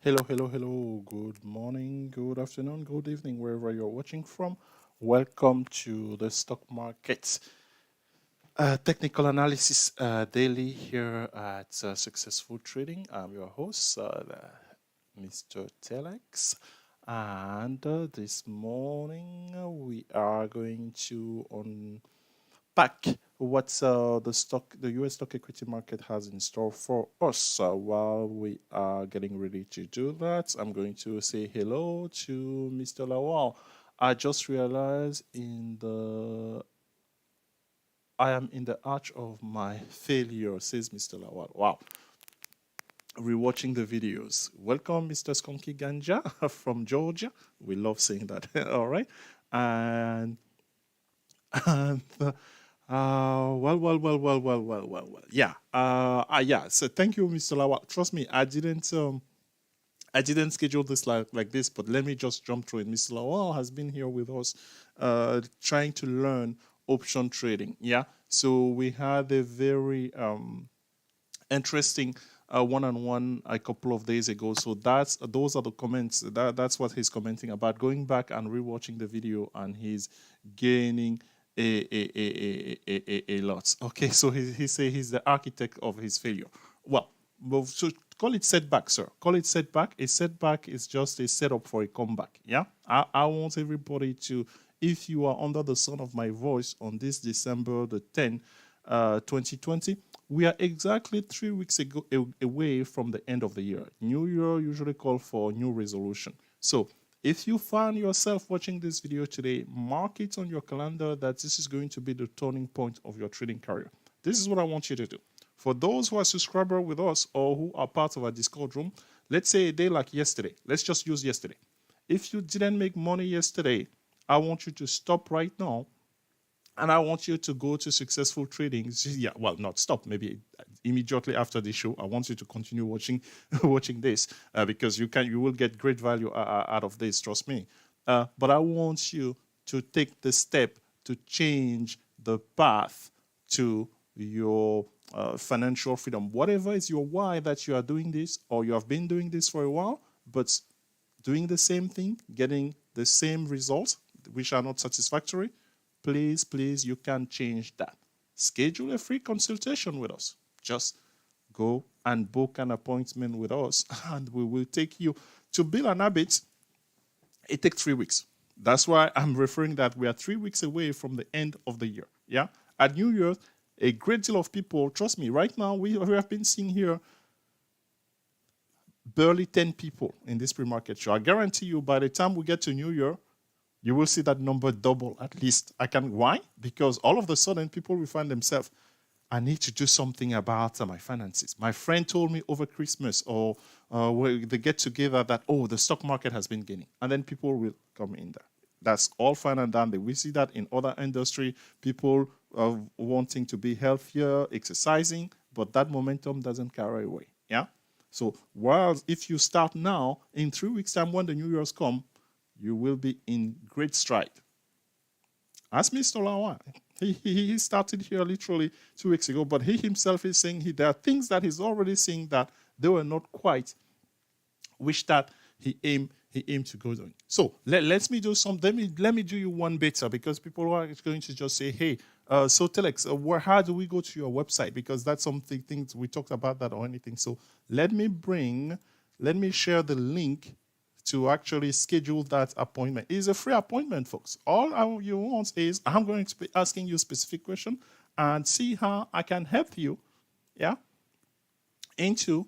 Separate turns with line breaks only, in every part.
Hello, hello, hello. Good morning, good afternoon, good evening, wherever you're watching from. Welcome to the stock market technical analysis daily here at Successful Trading. I'm your host, Mr. Telex. And this morning we are going to unpack what the U.S. stock equity market has in store for us. While we are getting ready to do that, I'm going to say hello to Mr. Lawal. I just realized I am in the arch of my failure, says Mr. Lawal. Wow. Rewatching the videos. Welcome, Mr. Skunky Ganja from Georgia. We love saying that. All right. And, well. Yeah. So thank you, Mr. Lawal. Trust me, I didn't schedule this like this, but let me just jump through it. Mr. Lawal has been here with us, trying to learn option trading. Yeah. So we had a very interesting one-on-one a couple of days ago. So those are the comments. That's what he's commenting about. Going back and rewatching the video, and he's gaining a lot. Okay, so he say he's the architect of his failure. Well, so call it setback, sir. Call it setback. A setback is just a setup for a comeback. Yeah, I want everybody to, if you are under the sound of my voice on this December the 10th, 2020, we are exactly 3 weeks away from the end of the year. New Year usually call for new resolution. So if you find yourself watching this video today, mark it on your calendar that this is going to be the turning point of your trading career. This is what I want you to do. For those who are subscriber with us or who are part of our Discord room, let's say a day like yesterday. Let's just use yesterday. If you didn't make money yesterday, I want you to stop right now, and I want you to go to Successful Trading. Yeah, well, not stop. Maybe immediately after the show, I want you to continue watching, watching this because you will get great value out of this. Trust me. But I want you to take the step to change the path to your financial freedom. Whatever is your why that you are doing this, or you have been doing this for a while, but doing the same thing, getting the same results, which are not satisfactory, please, you can change that. Schedule a free consultation with us. Just go and book an appointment with us, and we will take you to build an habit. It takes 3 weeks. That's why I'm referring that we are 3 weeks away from the end of the year. Yeah. At New Year's, a great deal of people, trust me, right now we have been seeing here barely 10 people in this pre-market show. I guarantee you by the time we get to New Year, you will see that number double at least. Why? Because all of a sudden people will find themselves, I need to do something about my finances. My friend told me over Christmas or they get together that, oh, the stock market has been gaining. And then people will come in there. That's all fine and dandy. We see that in other industry, people wanting to be healthier, exercising, but that momentum doesn't carry away. Yeah. So while if you start now, in 3 weeks' time when the New Year's come, you will be in great stride. Ask Mr. Lawan. He started here literally 2 weeks ago, but he himself is saying there are things that he's already seeing that they were not quite which that he aimed to go doing. So let me do some. Let me do you one better, because people are going to just say, hey, so Telex, how do we go to your website? Because that's something things we talked about that or anything. So let me share the link to actually schedule that appointment. It's a free appointment, folks. All you want is I'm going to be asking you a specific question and see how I can help you, yeah, into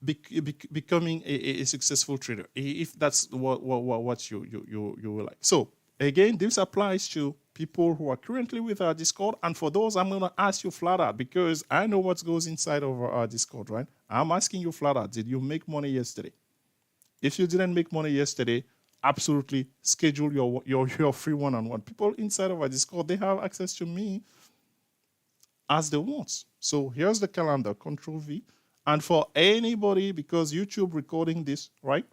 becoming a successful trader, if that's what you will like. So again, this applies to people who are currently with our Discord, and for those, I'm going to ask you flat out, because I know what goes inside of our Discord, right? I'm asking you flat out, did you make money yesterday? If you didn't make money yesterday, absolutely schedule your free one-on-one. People inside of our Discord, they have access to me as they want. So here's the calendar, Control V. And for anybody, because YouTube recording this, right?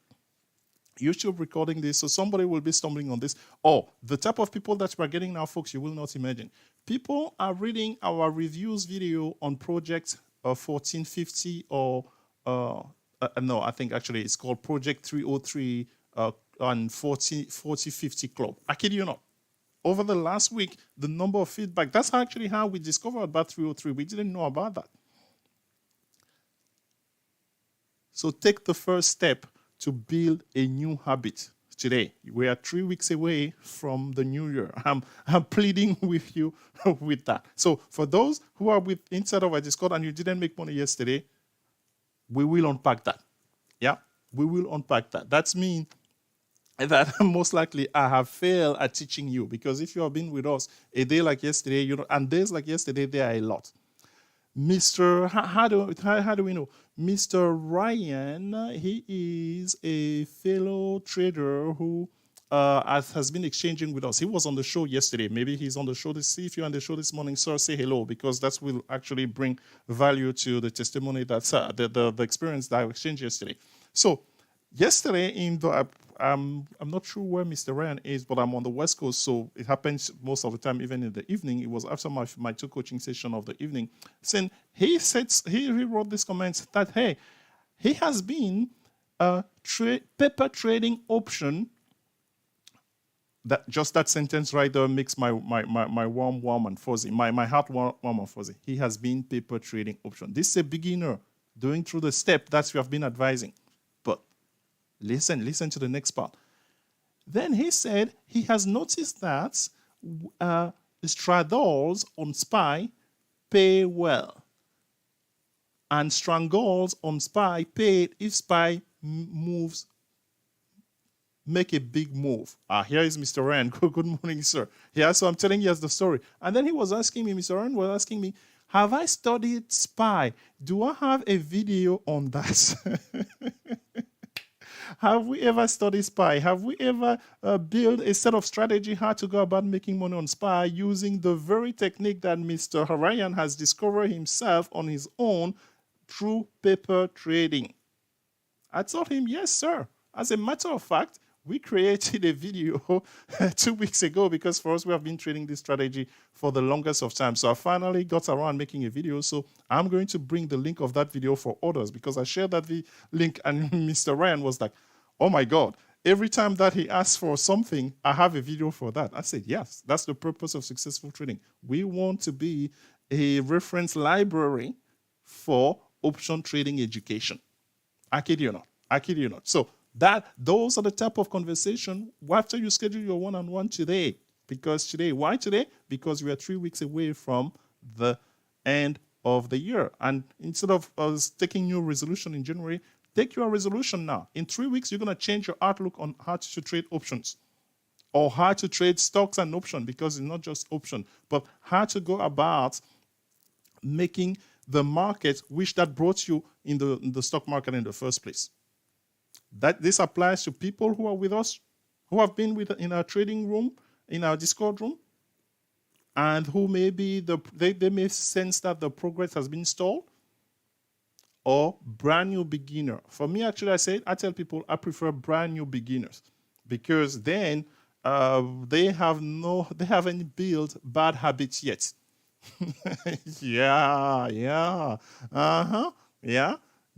YouTube recording this, so somebody will be stumbling on this. Oh, the type of people that we're getting now, folks, you will not imagine. People are reading our reviews video on project 1450 or no, I think actually it's called Project 303 on 4050 Club. I kid you not. Over the last week, the number of feedback, that's actually how we discovered about 303. We didn't know about that. So take the first step to build a new habit today. We are 3 weeks away from the new year. I'm pleading with you with that. So for those who are inside of our Discord and you didn't make money yesterday, we will unpack that. Yeah, we will unpack that. That's mean that most likely I have failed at teaching you, because if you have been with us a day like yesterday, and days like yesterday, there are a lot. How do we know? Mr. Ryan, he is a fellow trader who has been exchanging with us. He was on the show yesterday. Maybe he's on the show. See if you're on the show this morning, sir, say hello, because that will actually bring value to the testimony that's the experience that I exchanged yesterday. So yesterday I'm not sure where Mr. Ryan is, but I'm on the West Coast, so it happens most of the time, even in the evening. It was after my 2 coaching session of the evening. Saying he wrote this comment that, hey, he has been paper trading option. That sentence right there makes my warm and fuzzy, my heart warm and fuzzy. He has been paper trading option. This is a beginner doing through the step that we have been advising. But listen to the next part. Then he said he has noticed that straddles on SPY pay well, and strangles on SPY paid if SPY moves, make a big move. Here is Mr. Ryan. Good morning, sir. Yeah, so I'm telling you the story. And then he was asking me, Mr. Ryan was asking me, have I studied SPY? Do I have a video on that? Have we ever studied SPY? Have we ever built a set of strategy how to go about making money on SPY using the very technique that Mr. Ryan has discovered himself on his own through paper trading? I told him, yes, sir. As a matter of fact, we created a video 2 weeks ago, because for us, we have been trading this strategy for the longest of time. So I finally got around making a video. So I'm going to bring the link of that video for others, because I shared that link and Mr. Ryan was like, oh my God, every time that he asks for something, I have a video for that. I said, yes, that's the purpose of successful trading. We want to be a reference library for option trading education. I kid you not. I kid you not. So those are the type of conversation after you schedule your one-on-one today. Why today? Because we are 3 weeks away from the end of the year. And instead of us taking new resolution in January, take your resolution now. In 3 weeks, you're going to change your outlook on how to trade options, or how to trade stocks and options, because it's not just option, but how to go about making the market which that brought you in the stock market in the first place. That this applies to people who are with us, who have been in our trading room, in our Discord room, and who maybe they may sense that the progress has been stalled, or brand new beginner. For me, actually, I tell people I prefer brand new beginners, because then they haven't built bad habits yet. Yeah.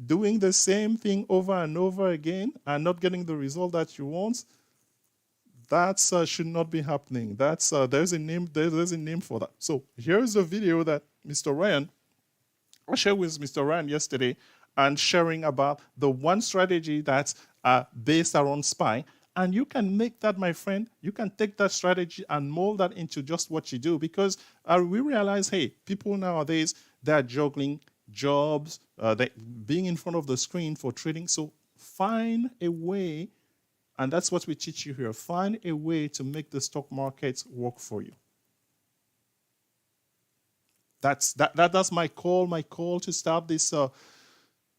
Doing the same thing over and over again and not getting the result that you want, that should not be happening. That's there's a name for that. So here's a video that Mr. Ryan, I shared with Mr. Ryan yesterday, and sharing about the one strategy that's based around SPY. And you can make that, my friend, you can take that strategy and mold that into just what you do, because we realize, hey, people nowadays, they're juggling jobs, being in front of the screen for trading. So find a way, and that's what we teach you here, find a way to make the stock market work for you. That's my call to start this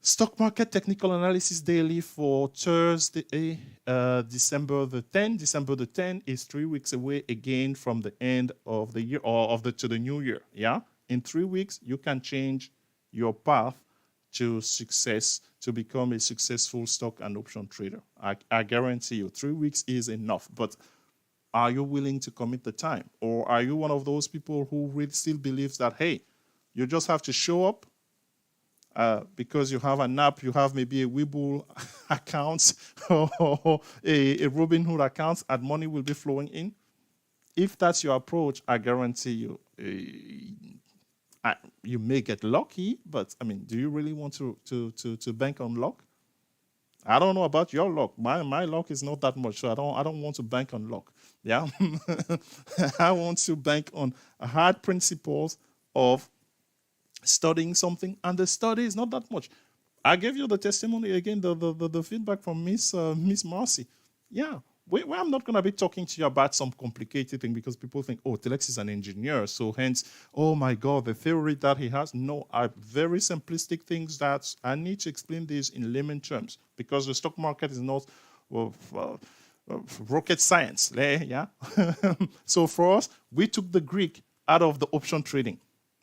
stock market technical analysis daily for Thursday, December the 10th. December the 10th is 3 weeks away again from the end of the year, or to the new year. Yeah, in 3 weeks you can change your path to success, to become a successful stock and option trader. I guarantee you 3 weeks is enough. But are you willing to commit the time? Or are you one of those people who really still believes that, hey, you just have to show up because you have an app, you have maybe a Webull account or a Robinhood account, and money will be flowing in. If that's your approach, I guarantee you, you may get lucky, but I mean, do you really want to bank on luck? I don't know about your luck. My luck is not that much, so I don't want to bank on luck. Yeah, I want to bank on hard principles of studying something, and the study is not that much. I gave you the testimony again, the feedback from Miss Marcy. Yeah, I'm not going to be talking to you about some complicated thing because people think, oh, Telex is an engineer, so hence, oh my God, the theory that he has. No, very simplistic things that I need to explain this in layman terms because the stock market is not rocket science. Yeah. So for us, we took the Greek out of the option trading.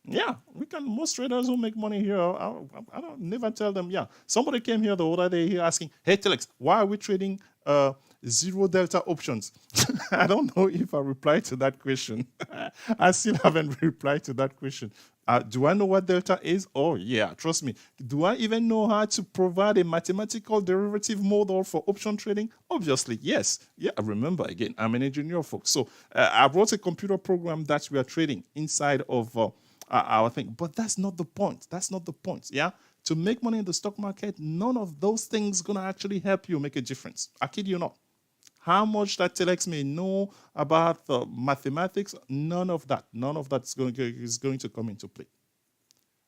Yeah, most traders who make money here, I don't never tell them, yeah. Somebody came here the other day here asking, hey, Telex, why are we trading zero delta options? I don't know if I replied to that question. I still haven't replied to that question. Do I know what delta is? Oh, yeah, trust me. Do I even know how to provide a mathematical derivative model for option trading? Obviously, yes. Yeah, remember, again, I'm an engineer, folks. So I wrote a computer program that we are trading inside of our thing. But that's not the point. That's not the point, yeah? To make money in the stock market, none of those things going to actually help you make a difference. I kid you not. How much that Telex may know about mathematics, none of that is going to come into play.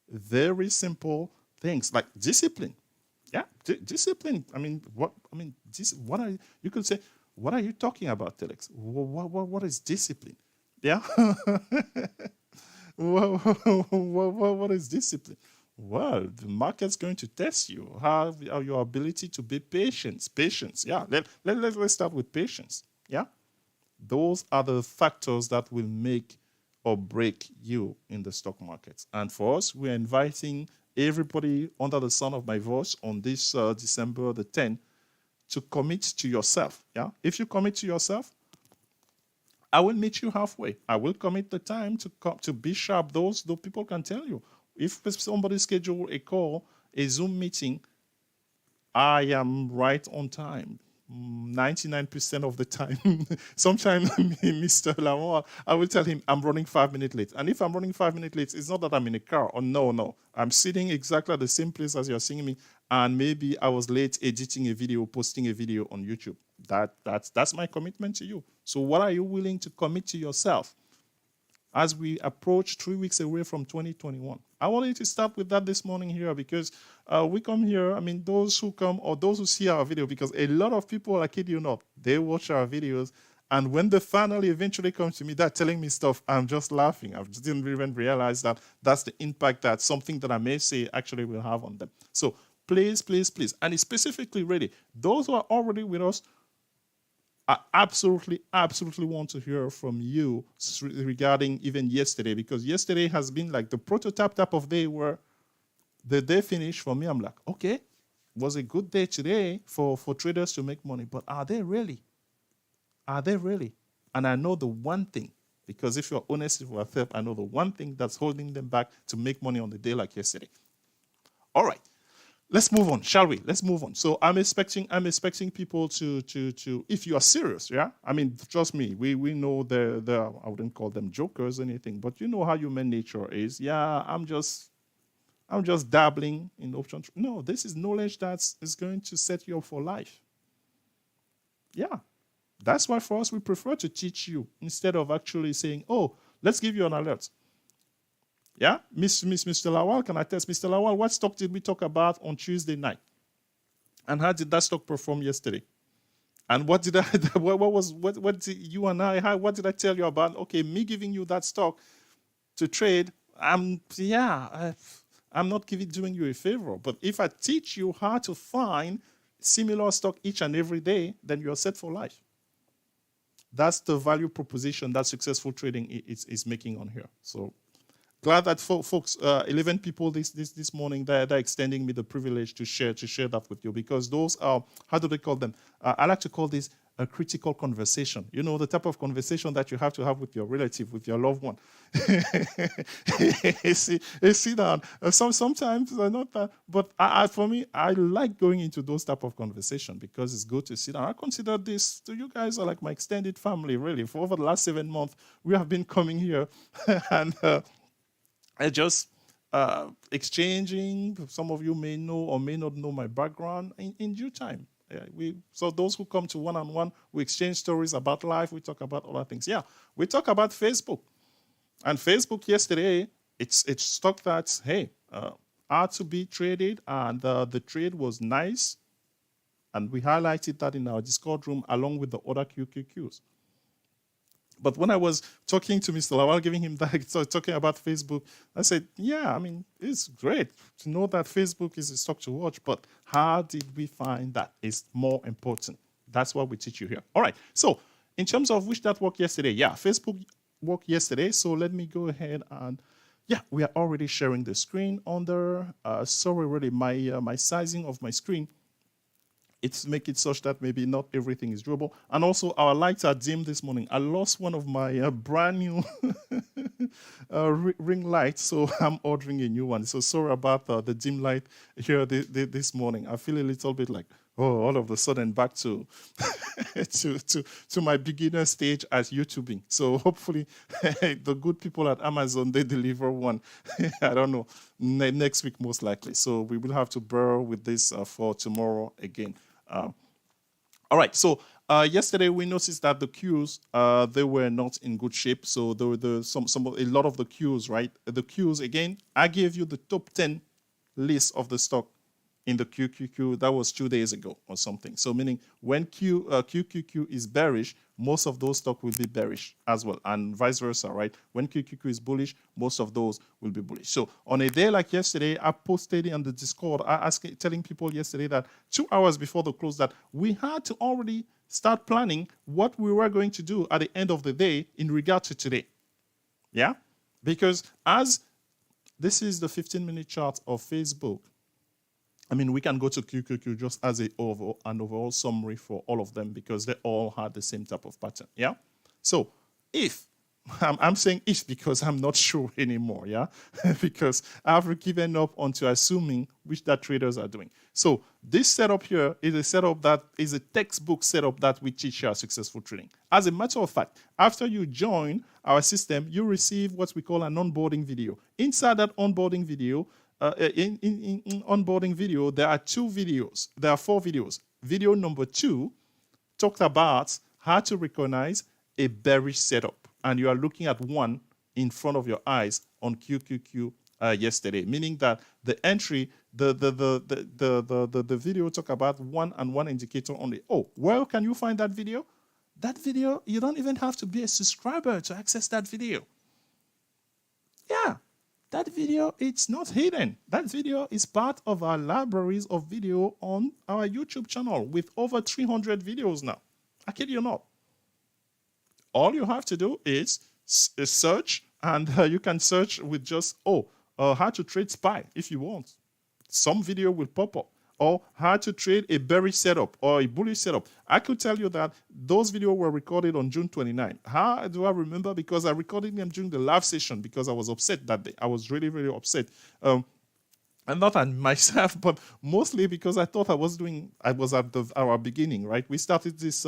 Very simple things like discipline. Yeah, discipline. I mean, what are you could say, what are you talking about, Telex? What is discipline? Yeah. What is discipline? Well, the market's going to test you. How your ability to be patient. Patience. Yeah. Let's start with patience. Yeah. Those are the factors that will make or break you in the stock market. And for us, we're inviting everybody under the sound of my voice on this December the 10th to commit to yourself. Yeah. If you commit to yourself, I will meet you halfway. I will commit the time to be sharp. Those people can tell you. If somebody schedule a call, a Zoom meeting, I am right on time. 99% of the time. Sometimes, Mr. Lawal, I will tell him I'm running 5 minutes late. And if I'm running 5 minutes late, it's not that I'm in a car. Oh, no. I'm sitting exactly at the same place as you're seeing me. And maybe I was late editing a video, posting a video on YouTube. That's my commitment to you. So what are you willing to commit to yourself as we approach 3 weeks away from 2021? I wanted to start with that this morning here because we come here, I mean, those who come or those who see our video, because a lot of people, I kid you not, they watch our videos, and when they finally eventually come to me, they're telling me stuff, I'm just laughing. I just didn't even realize that that's the impact that something that I may say actually will have on them. So please, and it's specifically ready. Those who are already with us, I absolutely want to hear from you regarding even yesterday, because yesterday has been like the prototype type of day where the day finished for me. I'm like, okay, it was a good day today for traders to make money, but are they really? Are they really? And I know the one thing, because if you're honest with yourself, I know the one thing that's holding them back to make money on the day like yesterday. All right. Let's move on, shall we? Let's move on. So I'm expecting people to if you are serious, yeah? I mean, trust me, we know the I wouldn't call them jokers or anything, but you know how human nature is. Yeah, I'm just dabbling in option. No, this is knowledge that is going to set you up for life. Yeah. That's why for us we prefer to teach you instead of actually saying, oh, let's give you an alert. Yeah, Mr. Lawal can attest. Mr. Lawal, what stock did we talk about on Tuesday night? And how did that stock perform yesterday? And what did what did you and I, what did I tell you about? Okay, me giving you that stock to trade, I'm not doing you a favor. But if I teach you how to find similar stock each and every day, then you're set for life. That's the value proposition that successful trading is making on here. So glad that folks, 11 people this morning, they're extending me the privilege to share that with you, because those are, how do they call them? I like to call these a critical conversation. You know, the type of conversation that you have to have with your relative, with your loved one. You see that sometimes not that, but for me, I like going into those type of conversation because it's good to sit down. I consider this. You guys are like my extended family, really. For over the last 7 months, we have been coming here and I just exchanging. Some of you may know or may not know my background in due time. So those who come to one-on-one, we exchange stories about life. We talk about other things. Yeah, we talk about Facebook. And Facebook yesterday, it's stock that, hey, are to be traded, and the trade was nice. And we highlighted that in our Discord room along with the other QQQs. But when I was talking to Mr. Lawal, giving him that, so talking about Facebook, I said, yeah, I mean, it's great to know that Facebook is a stock to watch, but how did we find that is more important? That's what we teach you here. All right. So in terms of which that worked yesterday, yeah, Facebook worked yesterday. So let me go ahead and, yeah, we are already sharing the screen on there. Sorry, really, my sizing of my screen, it's make it such that maybe not everything is doable. And also our lights are dim this morning. I lost one of my brand new ring lights, so I'm ordering a new one. So sorry about the dim light here this morning. I feel a little bit like, oh, all of a sudden back to to my beginner stage as YouTubing. So hopefully the good people at Amazon, they deliver one. I don't know, next week most likely. So we will have to bear with this for tomorrow again. All right, so yesterday we noticed that the queues they were not in good shape. So there were a lot of the queues, right? The queues again. I gave you the top 10 list of the stock in the QQQ. That was 2 days ago or something. So meaning when QQQ is bearish, most of those stock will be bearish as well, and vice versa, right? When QQQ is bullish, most of those will be bullish. So on a day like yesterday, I posted on the Discord, telling people yesterday that 2 hours before the close that we had to already start planning what we were going to do at the end of the day in regard to today. Yeah? Because as this is the 15-minute chart of Facebook, I mean, we can go to QQQ just as an overall summary for all of them because they all had the same type of pattern, yeah? So if, I'm saying if because I'm not sure anymore, yeah? Because I've given up onto assuming which that traders are doing. So this setup here is a setup that is a textbook setup that we teach here at Successful Trading. As a matter of fact, after you join our system, you receive what we call an onboarding video. Inside that onboarding video, in onboarding video, there are 2 videos. There are 4 videos. Video number 2 talked about how to recognize a bearish setup, and you are looking at one in front of your eyes on QQQ yesterday, meaning that the entry, the video talk about one and one indicator only. Oh, where can you find that video? That video, you don't even have to be a subscriber to access that video. Yeah. That video, it's not hidden. That video is part of our libraries of video on our YouTube channel with over 300 videos now. I kid you not. All you have to do is search, and you can search with just, how to trade SPY if you want. Some video will pop up. Or how to trade a bearish setup or a bullish setup. I could tell you that those videos were recorded on June 29. How do I remember? Because I recorded them during the live session because I was upset that day. I was really, really upset. And not at myself, but mostly because I thought I was at our beginning, right? We started this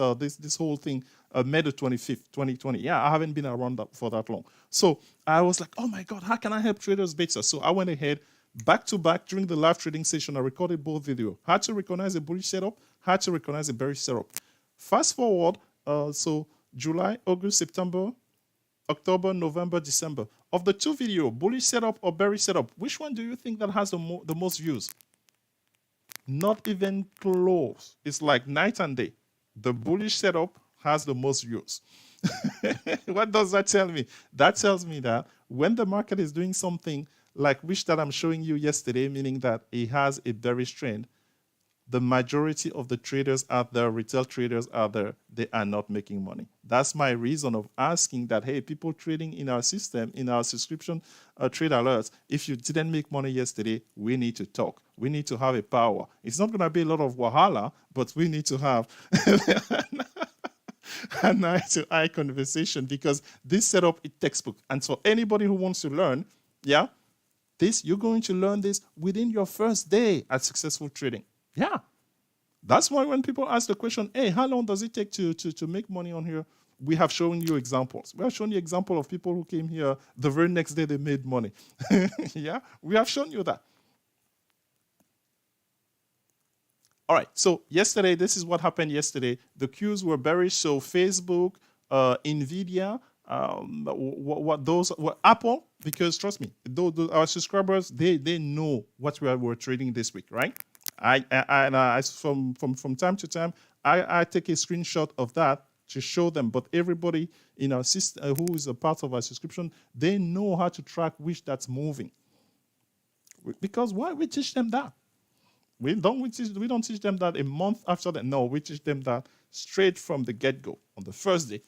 whole thing May the 25th, 2020. Yeah, I haven't been around for that long. So I was like, oh my God, how can I help traders better? So I went ahead, back to back during the live trading session, I recorded both videos. How to recognize a bullish setup, how to recognize a bearish setup. Fast forward, so July, August, September, October, November, December. Of the 2 videos, bullish setup or bearish setup, which one do you think that has the most views? Not even close. It's like night and day. The bullish setup has the most views. What does that tell me? That tells me that when the market is doing something like which that I'm showing you yesterday, meaning that it has a bearish trend, the majority of the traders out there, retail traders out there, they are not making money. That's my reason of asking that, hey, people trading in our system, in our subscription trade alerts, if you didn't make money yesterday, we need to talk. We need to have a power. It's not going to be a lot of wahala, but we need to have an eye-to-eye conversation, because this setup is textbook. And so anybody who wants to learn, yeah, this, you're going to learn this within your first day at successful trading. Yeah. That's why when people ask the question, hey, how long does it take to make money on here? We have shown you examples. We have shown you example of people who came here the very next day they made money. Yeah, we have shown you that. All right, so yesterday, this is what happened yesterday. The queues were bearish, so Facebook, Nvidia, Apple, because trust me, our subscribers, they know what we were trading this week, right? From time to time, I take a screenshot of that to show them. But everybody in our system who is a part of our subscription, they know how to track which that's moving. Because why we teach them that? We don't teach them that a month after that. No, we teach them that straight from the get-go on the first day.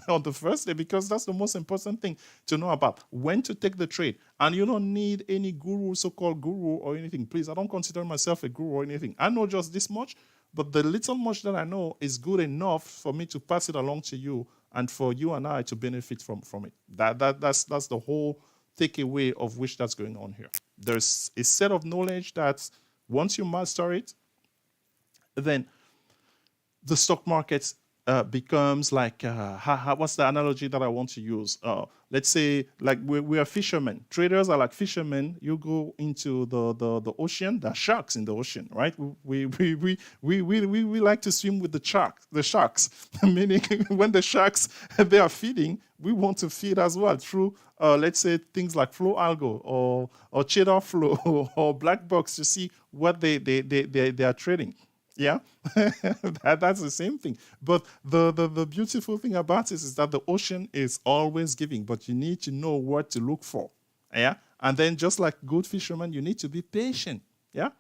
On the first day, because that's the most important thing to know about when to take the trade. And you don't need any guru, so-called guru or anything. Please, I don't consider myself a guru or anything. I know just this much, but the little much that I know is good enough for me to pass it along to you and for you and I to benefit from it. That's the whole takeaway of which that's going on here. There's a set of knowledge that once you master it, then the stock market becomes like, what's the analogy that I want to use? Let's say, like we are fishermen. Traders are like fishermen. You go into the ocean. There are sharks in the ocean, right? We like to swim with the sharks. Meaning, when the sharks they are feeding, we want to feed as well through, let's say, things like flow algo or cheddar flow or black box to see what they are trading. Yeah, that's the same thing. But the beautiful thing about it is that the ocean is always giving, but you need to know what to look for. Yeah, and then just like good fishermen, you need to be patient. Yeah,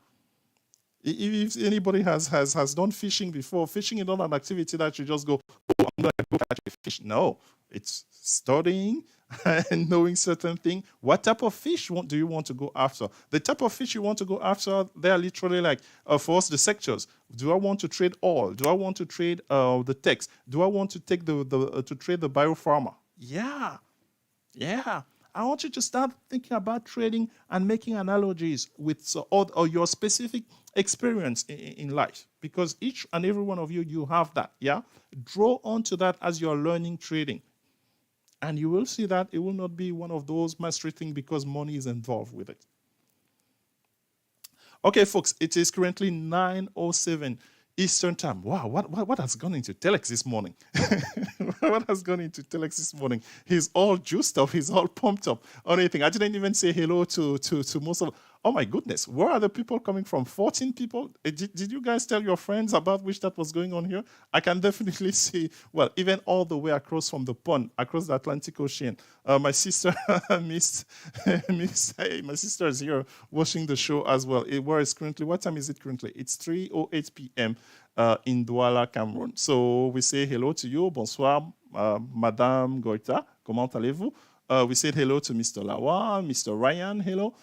if anybody has done fishing before, fishing is not an activity that you just go, oh, I'm going to go catch a fish. No, it's studying and knowing certain things. What type of fish do you want to go after? The type of fish you want to go after, they are literally like, for us, the sectors. Do I want to trade oil? Do I want to trade the text? Do I want to take to trade the biopharma? Yeah. I want you to start thinking about trading and making analogies with or your specific experience in life, because each and every one of you have that. Yeah, draw onto that as you're learning trading. And you will see that it will not be one of those mastery things because money is involved with it. Okay, folks, it is currently 9:07 Eastern Time. Wow, what has gone into Telex this morning? What has gone into Telex this morning? He's all juiced up. He's all pumped up on anything. I didn't even say hello to most of. Oh my goodness, where are the people coming from? 14 people. Did you guys tell your friends about which that was going on here? I can definitely see. Well, even all the way across from the pond, across the Atlantic Ocean. My sister, my sister is here watching the show as well. Where is currently? What time is it currently? It's 3:08 p.m. In Douala, Cameroon. So we say hello to you. Bonsoir, Madame Goita. Comment allez-vous? We said hello to Mr. Lawa, Mr. Ryan. Hello.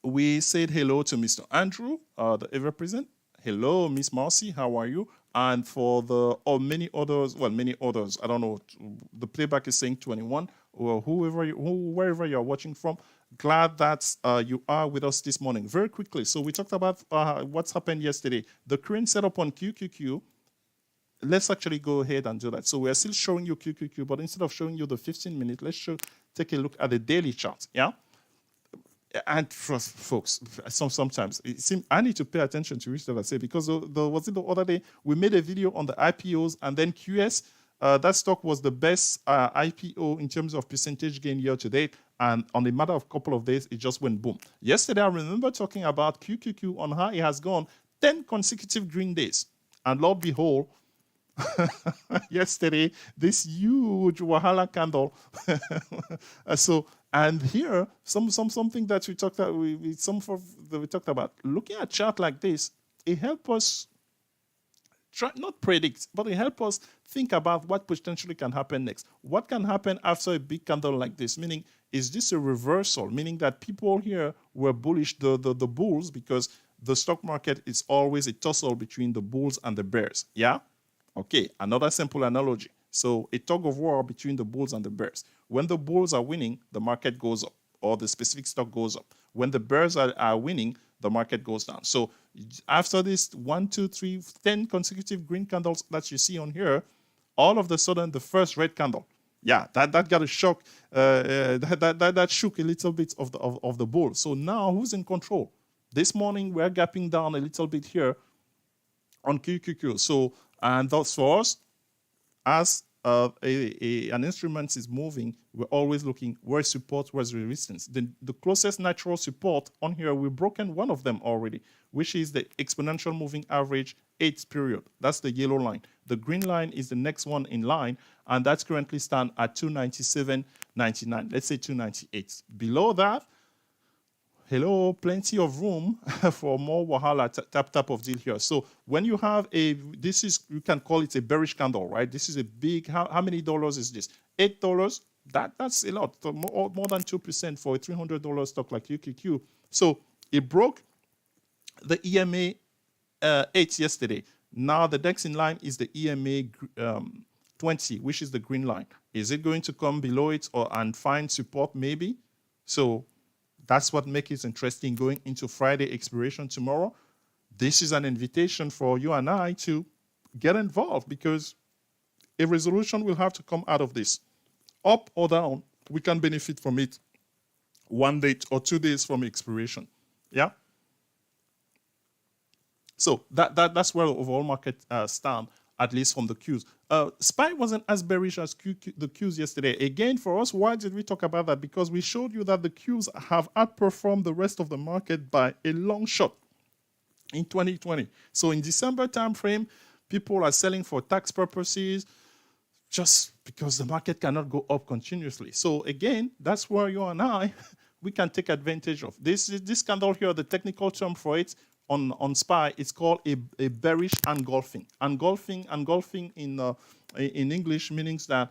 We said hello to Mr. Andrew, the ever present. Hello, Miss Marcy. How are you? And for many others, I don't know. The playback is saying 21. Or wherever you're watching from, glad that you are with us this morning. Very quickly, so we talked about what's happened yesterday. The current setup on QQQ. Let's actually go ahead and do that. So we're still showing you QQQ, but instead of showing you the 15-minute, let's take a look at the daily chart. Yeah. And for folks, sometimes it seems I need to pay attention to which that I say, because was it the other day we made a video on the IPOs and then QS. That stock was the best IPO in terms of percentage gain year to date, and on a matter of couple of days, it just went boom. Yesterday, I remember talking about QQQ on how it has gone 10 consecutive green days, and lo and behold, yesterday this huge Wahala candle. And here, something that we talked about, we talked about. Looking at chart like this, it helps us not predict, but it helps us think about what potentially can happen next. What can happen after a big candle like this? Meaning, is this a reversal? Meaning that people here were bullish, the bulls, because the stock market is always a tussle between the bulls and the bears. Yeah. Okay, another simple analogy. So a tug of war between the bulls and the bears. When the bulls are winning, the market goes up, or the specific stock goes up. When the bears are winning, the market goes down. So after this 1, 2, 3, 10 consecutive green candles that you see on here, all of a sudden the first red candle, yeah, that got a shock. That shook a little bit of the bull. So now who's in control? This morning we're gapping down a little bit here on QQQ. So, and thus for us, as an instrument is moving, we're always looking where's support, where's resistance. The closest natural support on here, we've broken one of them already, which is the exponential moving average 8th period. That's the yellow line. The green line is the next one in line, and that's currently stand at 297.99. Let's say 298. Below that, hello, plenty of room for more wahala tap of deal here. So when you have this is, you can call it a bearish candle, right? This is a big, how many dollars is this? $8. That's a lot, more than 2% for a $300 stock like UQQ. So it broke the EMA 8 yesterday. Now the next in line is the EMA 20, which is the green line. Is it going to come below it and find support? Maybe. So that's what makes it interesting going into Friday expiration tomorrow. This is an invitation for you and I to get involved, because a resolution will have to come out of this. Up or down, we can benefit from it 1 day or 2 days from expiration. Yeah? So that's where the overall market stand, at least from the Qs. SPY wasn't as bearish as the Qs yesterday. Again, for us, why did we talk about that? Because we showed you that the Qs have outperformed the rest of the market by a long shot in 2020. So in December timeframe, people are selling for tax purposes just because the market cannot go up continuously. So again, that's where you and I, we can take advantage of. This candle here, the technical term for it, on SPY, it's called a bearish engulfing. Engulfing in English means that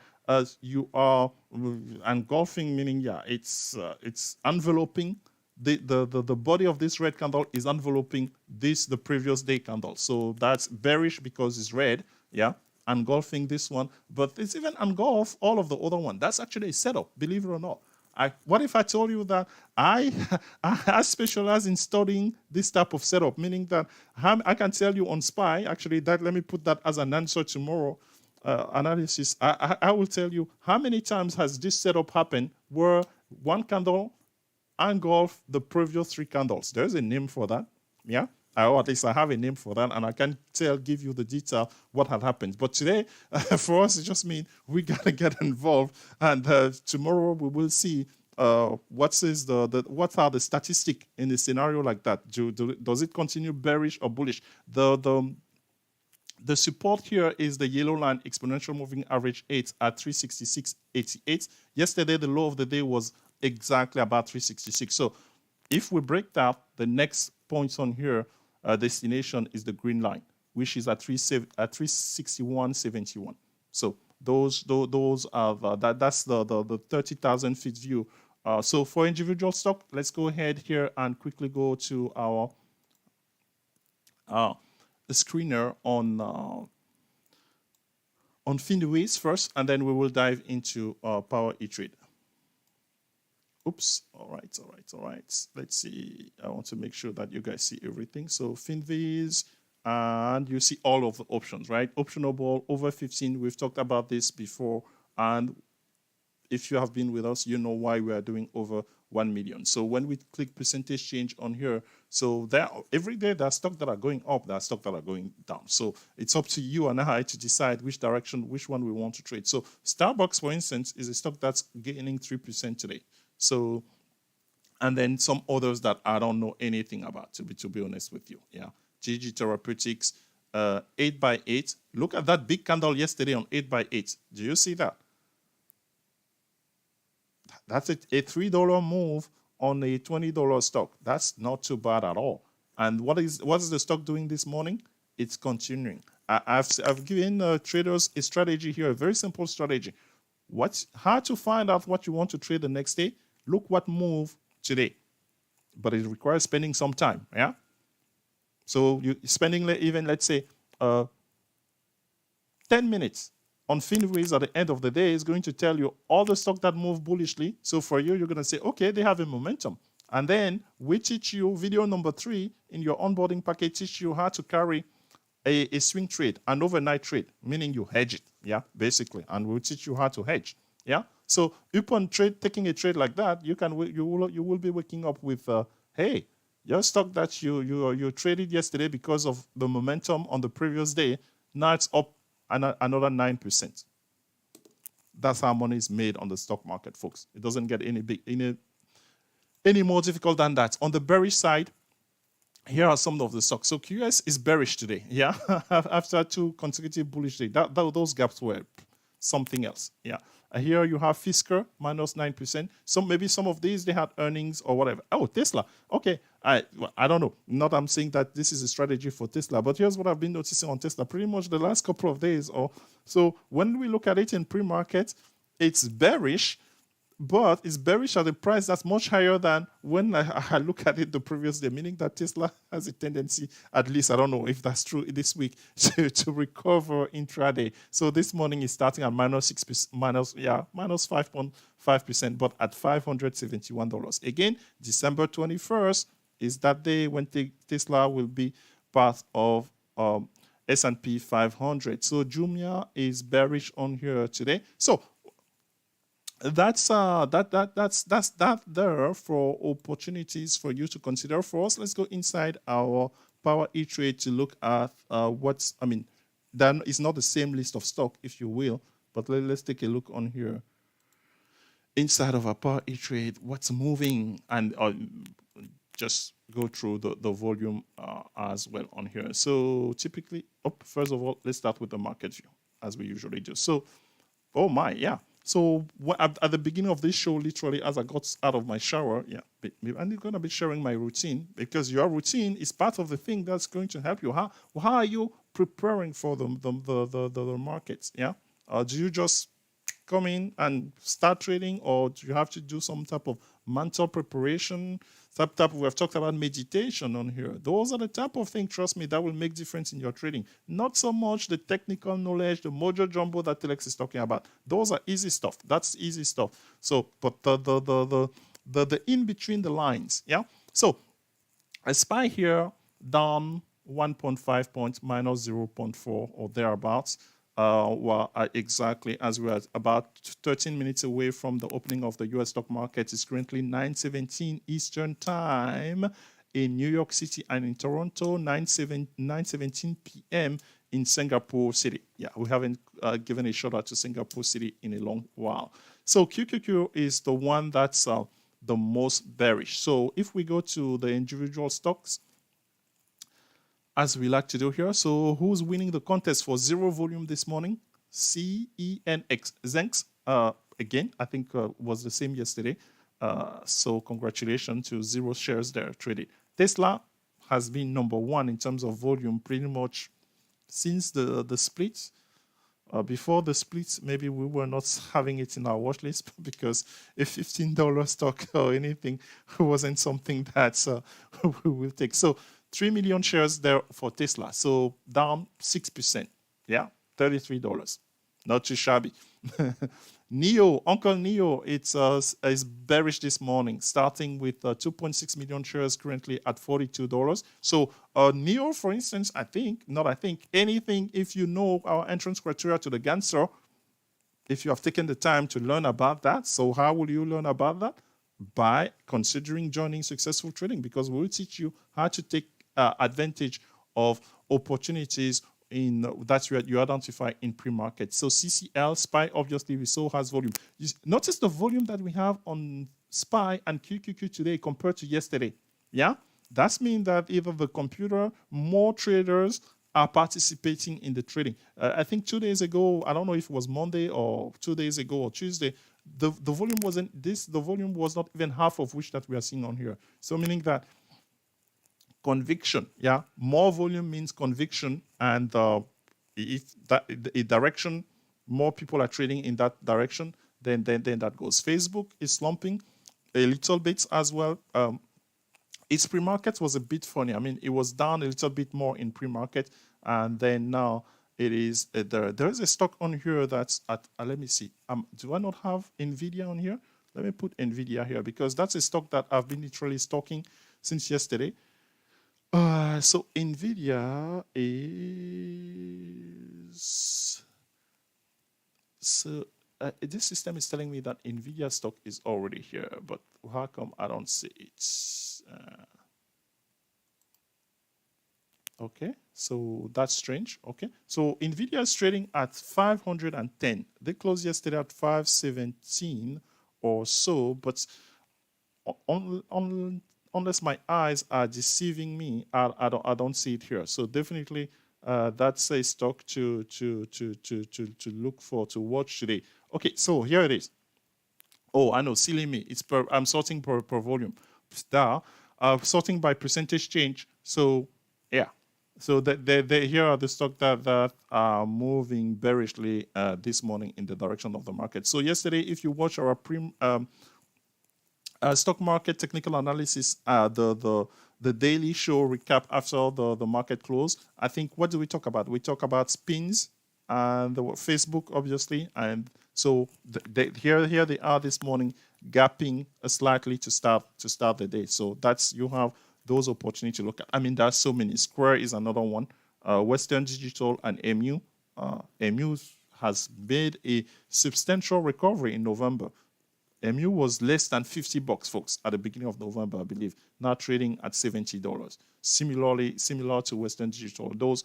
you are engulfing, meaning it's enveloping. The body of this red candle is enveloping the previous day candle. So that's bearish because it's red, yeah, engulfing this one. But it's even engulf all of the other one. That's actually a setup, believe it or not. What if I told you that I specialize in studying this type of setup, meaning that I can tell you on SPY, actually, that let me put that as an answer tomorrow analysis. I will tell you how many times has this setup happened where one candle engulf the previous 3 candles. There's a name for that, yeah? Or at least I have a name for that, and I can give you the detail what had happened. But today, for us, it just means we gotta get involved, and tomorrow we will see what are the statistics in a scenario like that. Does it continue bearish or bullish? The support here is the yellow line, exponential moving average 8 at 366.88. Yesterday, the low of the day was exactly about 366. So if we break that, the next points on here, destination is the green line, which is at 361.71. So those are that's the 30,000 feet view. So for individual stock, let's go ahead here and quickly go to our screener on Finways first, and then we will dive into Power E-Trade. Oops, all right. Let's see, I want to make sure that you guys see everything. So Finviz, and you see all of the options, right? Optionable over 15, we've talked about this before, and if you have been with us, you know why we are doing over 1 million. So when we click percentage change on here, so there every day there are stocks that are going up, there are stocks that are going down. So it's up to you and I to decide which one we want to trade. So Starbucks, for instance, is a stock that's gaining 3% today. So, and then some others that I don't know anything about, to be honest with you. Yeah, GG Therapeutics, 8x8. Look at that big candle yesterday on 8x8. Do you see that? That's a $3 move on a $20 stock. That's not too bad at all. And what is the stock doing this morning? It's continuing. I've given traders a strategy here, a very simple strategy. How to find out what you want to trade the next day? Look what moved today, but it requires spending some time. Yeah. So you spending even, let's say, 10 minutes on Finways at the end of the day is going to tell you all the stock that move bullishly. So for you, you're going to say, okay, they have a momentum. And then we teach you video number 3 in your onboarding package, teach you how to carry a swing trade, an overnight trade, meaning you hedge it, yeah, basically. And we'll teach you how to hedge, yeah. So upon taking a trade like that, you will be waking up with, hey, your stock that you traded yesterday because of the momentum on the previous day, now it's up another 9%. That's how money is made on the stock market, folks. It doesn't get any more difficult than that. On the bearish side, here are some of the stocks. So QS is bearish today, yeah, after 2 consecutive bullish days. Those gaps were something else, yeah. Here you have Fisker minus 9%. Maybe some of these they had earnings or whatever. Oh, Tesla. Okay, I don't know. Not I'm saying that this is a strategy for Tesla, but here's what I've been noticing on Tesla pretty much the last couple of days. So when we look at it in pre-market, it's bearish. But it's bearish at a price that's much higher than when I look at it the previous day, meaning that Tesla has a tendency, at least I don't know if that's true this week, to recover intraday. So this morning is starting at minus 5.5%, but at $571. Again, December 21st is that day when Tesla will be part of S&P 500. So Jumia is bearish on here today. So that's that there for opportunities for you to consider. For us, let's go inside our Power E-Trade to look at that is not the same list of stock, if you will, but let's take a look on here. Inside of our Power E-Trade, what's moving, and just go through the volume as well on here. So typically, first of all, let's start with the market view, as we usually do. So, oh my, yeah. So at the beginning of this show, literally, as I got out of my shower, yeah, I'm going to be sharing my routine, because your routine is part of the thing that's going to help you. How are you preparing for the markets? Yeah, do you just come in and start trading, or do you have to do some type of mental preparation? We've talked about meditation on here. Those are the type of things, trust me, that will make difference in your trading. Not so much the technical knowledge, the mojo jumbo that Telex is talking about. Those are easy stuff. That's easy stuff. So, but the in between the lines, yeah. So, I spy here down 1.5 points, minus 0.4 or thereabouts. Exactly as we are about 13 minutes away from the opening of the US stock market. It's currently 9:17 Eastern Time in New York City and in Toronto, 9:17 p.m. in Singapore City. Yeah, we haven't given a shout out to Singapore City in a long while. So QQQ is the one that's the most bearish. So if we go to the individual stocks, as we like to do here. So who's winning the contest for zero volume this morning? CENX. Zenx, again, I think was the same yesterday. So congratulations to 0 shares there traded. Tesla has been number 1 in terms of volume pretty much since the split. Before the split, maybe we were not having it in our watch list because a $15 stock or anything wasn't something that we will take. So 3 million shares there for Tesla. So down 6%. Yeah, $33. Not too shabby. NIO, Uncle NIO, is bearish this morning, starting with 2.6 million shares currently at $42. So NIO, for instance, anything, if you know our entrance criteria to the Gangster, if you have taken the time to learn about that, so how will you learn about that? By considering joining Successful Trading, because we'll teach you how to take advantage of opportunities that you identify in pre-market. So CCL, SPY, obviously we saw has volume. Notice the volume that we have on SPY and QQQ today compared to yesterday. Yeah, that means that either the computer, more traders are participating in the trading. I think 2 days ago, I don't know if it was Monday or 2 days ago or Tuesday, the volume wasn't this. The volume was not even half of which that we are seeing on here. So meaning that conviction, yeah, more volume means conviction, and if that a direction, more people are trading in that direction, then that goes. Facebook is slumping a little bit as well. Its pre-market was a bit funny. I mean, it was down a little bit more in pre-market, and then now it is there is a stock on here that's at let me see. Do I not have Nvidia on here? Let me put Nvidia here because that's a stock that I've been literally stalking since yesterday. So Nvidia is so this system is telling me that Nvidia stock is already here, but how come I don't see it? Okay, so that's strange. Okay, so Nvidia is trading at 510. They closed yesterday at 517 or so, but unless my eyes are deceiving me, I don't see it here. So definitely, that's a stock to look for, to watch today. Okay, so here it is. Oh, I know, silly me. I'm sorting per volume. Star, sorting by percentage change. So yeah. So here are the stock that are moving bearishly this morning in the direction of the market. So yesterday, if you watch our stock market technical analysis, the daily show recap after the market close, I think, what do we talk about? We talk about spins and the Facebook, obviously, and so here they are this morning, gapping slightly to start the day. So that's, you have those opportunities to look at. I mean, there's so many. Square is another one. Western Digital and MU. MU has made a substantial recovery in November. MU was less than $50, folks, at the beginning of November, I believe. Now trading at $70. Similar to Western Digital. Those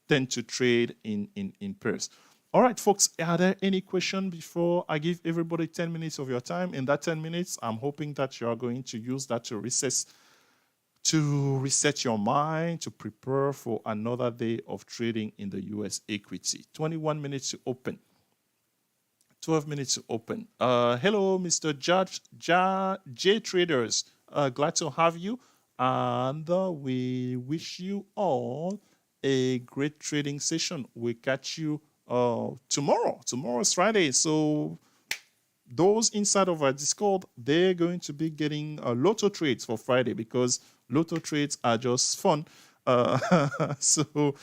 tend to trade in pairs. All right, folks, are there any questions before I give everybody 10 minutes of your time? In that 10 minutes, I'm hoping that you are going to use that to reset your mind, to prepare for another day of trading in the US equity. 21 minutes to open. 12 minutes to open. Hello, Mr. J Traders. Glad to have you. And we wish you all a great trading session. We'll catch you tomorrow. Tomorrow is Friday. So those inside of our Discord, they're going to be getting lotto trades for Friday because lotto trades are just fun. So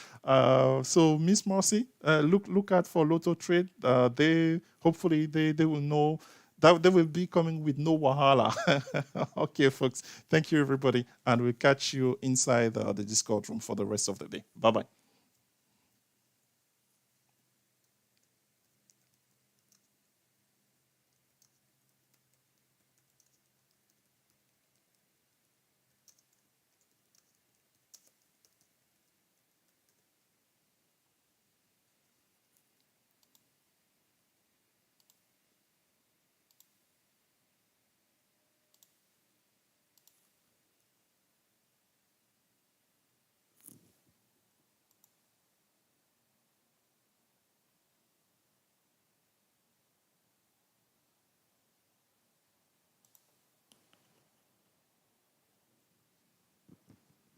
Miss Marcy, look out for lotto trade. They hopefully they will know that they will be coming with no wahala. Okay, folks. Thank you, everybody, and we'll catch you inside the Discord room for the rest of the day. Bye bye.